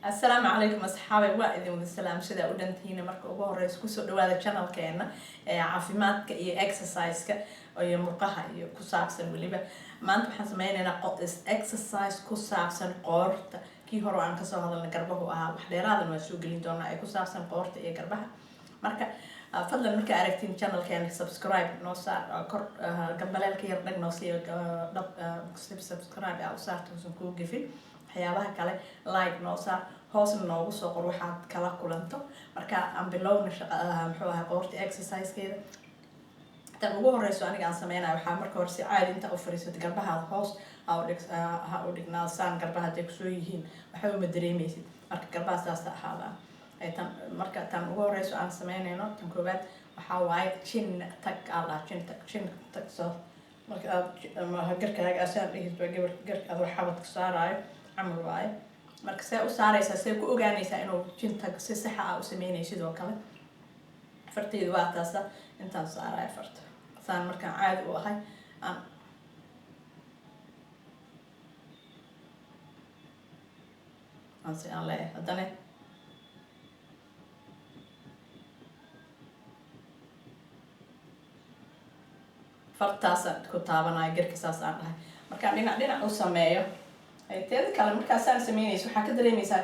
السلام عليكم أصحابي وإذن والسلام سيدا ودنتينا مركو ugu horeysa kusoo dhawaada channelkeena caafimaadka iyo exercise-ka iyo murqaha iyo ku saabsan waliba maanta waxaan sameynaynaa exercise ku saabsan qoorta kii hore aan kasoo hadalnay garbahu ahaa wax dheeraadan waa soo gelin doonaa ee ku saabsan qoorta iyo garbaha marka fadlan marka aragtiin channelkeena subscribe noo saar kor gambaleelka yar dhag noo siiyo subscribe u saarto usan kuu gafin waxyaabaha kale like noo saar hoosna noogu soo qor waxaad kala kulanto marka aan bilowna muxuu ahaa qoorta exercise-keeda tan ugu horeyso aniga aan sameynayo waxaa marka hore si caadi inta u fariisato garbahaada hoos ha u dhignaado saan garbaha hadday kusoo yihiin waxba ma dareemeysid marka garbaha saasa ahaada tan marka tan ugu horeyso aan sameynayno tan koowaad waxaa waaye chin tag aa chin tag soo marka aad garkaaga asaan dhigid waa garka adoo xabadka saaraayo camal waaye marka see u saaraysaa see ku ogaanaysaa inuu chin tag si sax ah u sameynay sidoo kale fartaydu waa taasa intaan saaraayo farta saan markaan caadi u ahay si aan leeyahay haddana fartaasaan ku taabanayo garka saas aan dhahay markaan dhinac u sameeyo teeda kale markaasaan sameynayso waxaa ka dareemeysaa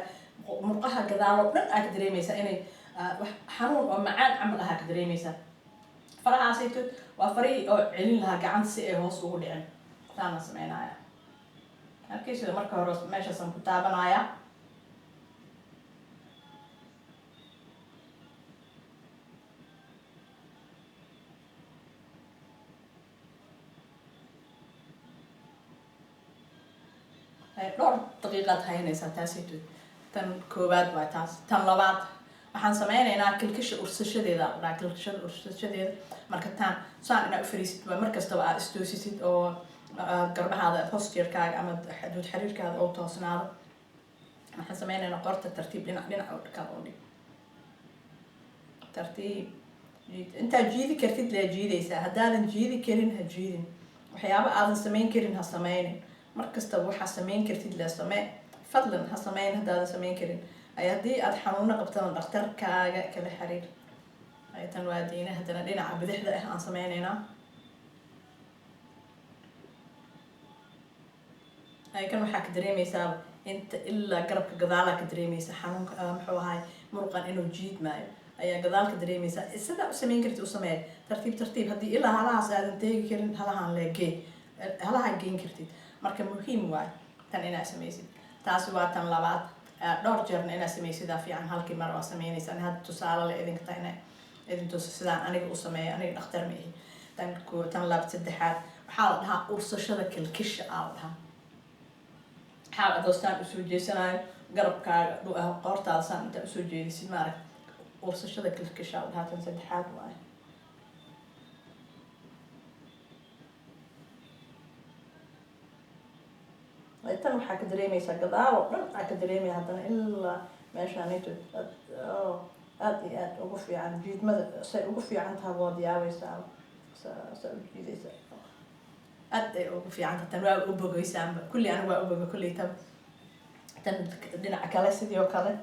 murqaha gadaal oo dhan aa ka dareemeysaa inay wax xanuun oo macaan camal ahaa ka dareemeysaa farahaasayto waa farihii oo celin lahaa gacanta si ay hoos ugu dhicin saana sameynaya halkii sida marka hore meeshaasaan ku taabanaya dhowr daqiiqaad haynaysaa taasayto tan koowaad waa taas tan labaad waxaan sameynaynaa kilkisha ursashadeeda dhaa kilkishada ursashadeeda marka taan saan inaa u fariisid waa markastaba aad istoosisid oo garbahaada posture-kaaga ama xuduud xiriirkaada oo toosnaado waxaan sameynaynaa qorta tartiib dhinac kale oo dhig tartiib intaad jiidi kartid lee jiidaysaa haddaadan jiidi karin ha jiidin waxyaaba aadan sameyn karin ha sameynin markastaba waxaa sameyn kartid lee samee fadlan ha sameyn haddaadan sameyn karin haddii aad xanuuno qabtana dhakhtarkaaga kala xiriir tan waa diina haddana dhinaca bidixda ah aan sameynaynaa kan waxaa ka dareemeysaa inta ilaa garabka gadaalaa ka dareemeysa xanuunka muxuu ahay muruqan inuu jiidmaayo ayaa gadaal ka dareemeysaa sidaa u sameyn kartid u samee tartiib haddii ilaa halahaas aadan teegi karin halahaan geen kartid marka muhiim waayo tan inaa sameysid taasi waa tan labaad dhowr jeerna inaa sameysidaa fiican halkii mar waa sameynaysaa hadda tusaale le idinka tahay ina idin tuso sidaan aniga u sameeyo aniga dhakhtar ma ihi tan labaad saddexaad waxaa la dhahaa ursashada kilkisha aa la dhahaa waxaa la adoostaan usoo jeesanayo garabkaaga qoortaada saan intaa usoo jeedisid maarag ursashada kilkisha aa la dhahaa tan saddexaad waayo tan waxaa ka dareemeysaa gadaal oo dhan aa ka dareemaya haddana ilaa meeshaanito aad iyo aad ugu fiican jiidmada say ugu fiican tahay waad yaabeysaa saa u jiidaysaa aad ay ugu fiican tahay tan waa u bogeysaanba kulli aniga waa u boga kulli tan dhinaca kale sidii oo kale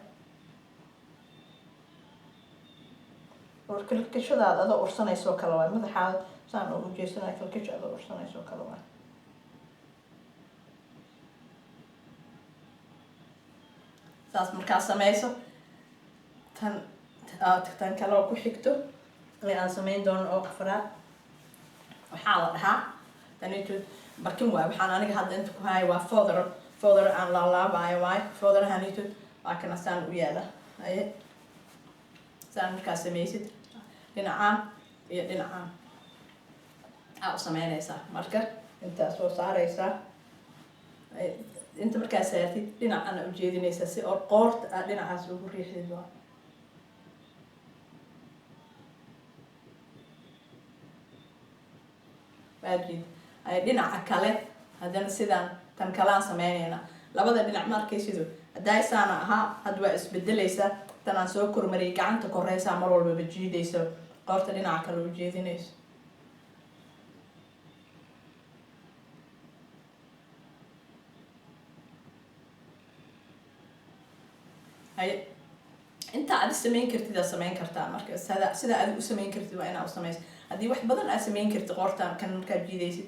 kilkishadaada adoo ursanaysoo kale waay madaxaada saan ugu jeesanaya kilkisha adoo ursanaysoo kale waay saas markaa sameyso tan kale oo ku xigto ee aan sameyn doono oo afraad waxaa la dhahaa tanito barkin waayo waxaan aniga hadda inta ku haya waa fodder aan laalaabayo waayo fodderahanito waa kana saan u yaala haye saan markaa sameysid dhinacaan iyo dhinacaan aa u sameynaysaa marka intaa soo saareysaa inta markaa saartid dhinacana u jeedinaysaa si oo qoorta aad dhinacaas ugu riixdid waa waajid dhinaca kale haddana sidaan tan kalaan sameynayna labada dhinac ma arkaysido haddaay saana ahaa hadda waa isbedeleysaa tan aan soo kormariyay gacanta koreysaa mar walbaba jiidayso qoorta dhinaca kale u jeedinayso hay inta aad samayn kartid aad samayn kartaa marka sida aad u samayn kartid waa inaad u samayso haddii wax badan aad samayn kartid qoortaan kan markaad jiidaysid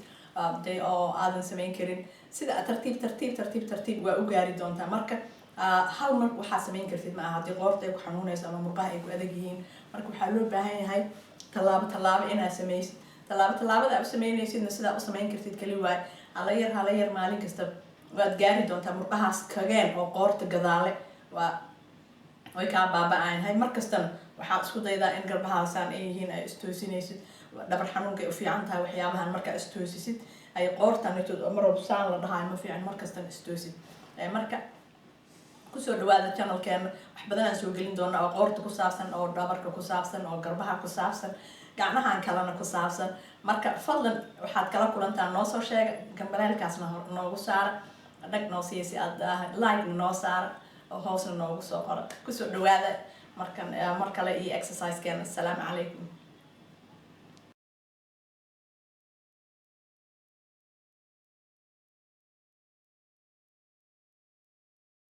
day oo aadan samayn karin sida aad tartiib waa u gaari doontaa marka hal mar waxaa samayn kartid ma aha haddii qoorta ay ku xanuunayso ama murqaha ay ku adag yihiin marka waxaa loo baahan yahay tallaabo inaad samaysid tallaabada aad u samaynaysidna sidaa u samayn kartid kali waay hala yar maalin kasta waad gaari doontaa murqahaas kageen oo qoorta gadaale way kaa baaba-aanyahay markastana waxaa isku daydaa in garbahaasaan ay yihiin ay istoosinaysid dhabar xanuunka ay u fiican tahay waxyaabahan markaa istoosisid ay qoortanitood marwalba saan la dhahaay ma fiican markastana istoosid marka kusoo dhawaada channelkeena wax badan aan soo gelin doona oo qoorta ku saabsan oo dhabarka ku saabsan oo garbaha ku saabsan gacmahan kalena ku saabsan marka fadlan waxaad kala kulantaa noo soo sheega gambaleelkaasna noogu saara dhag noo siiya si aad like noo saara oo hoosna noogu soo qora kusoo dhawaada mar kale iyo exercisekeena assalaamu calaykum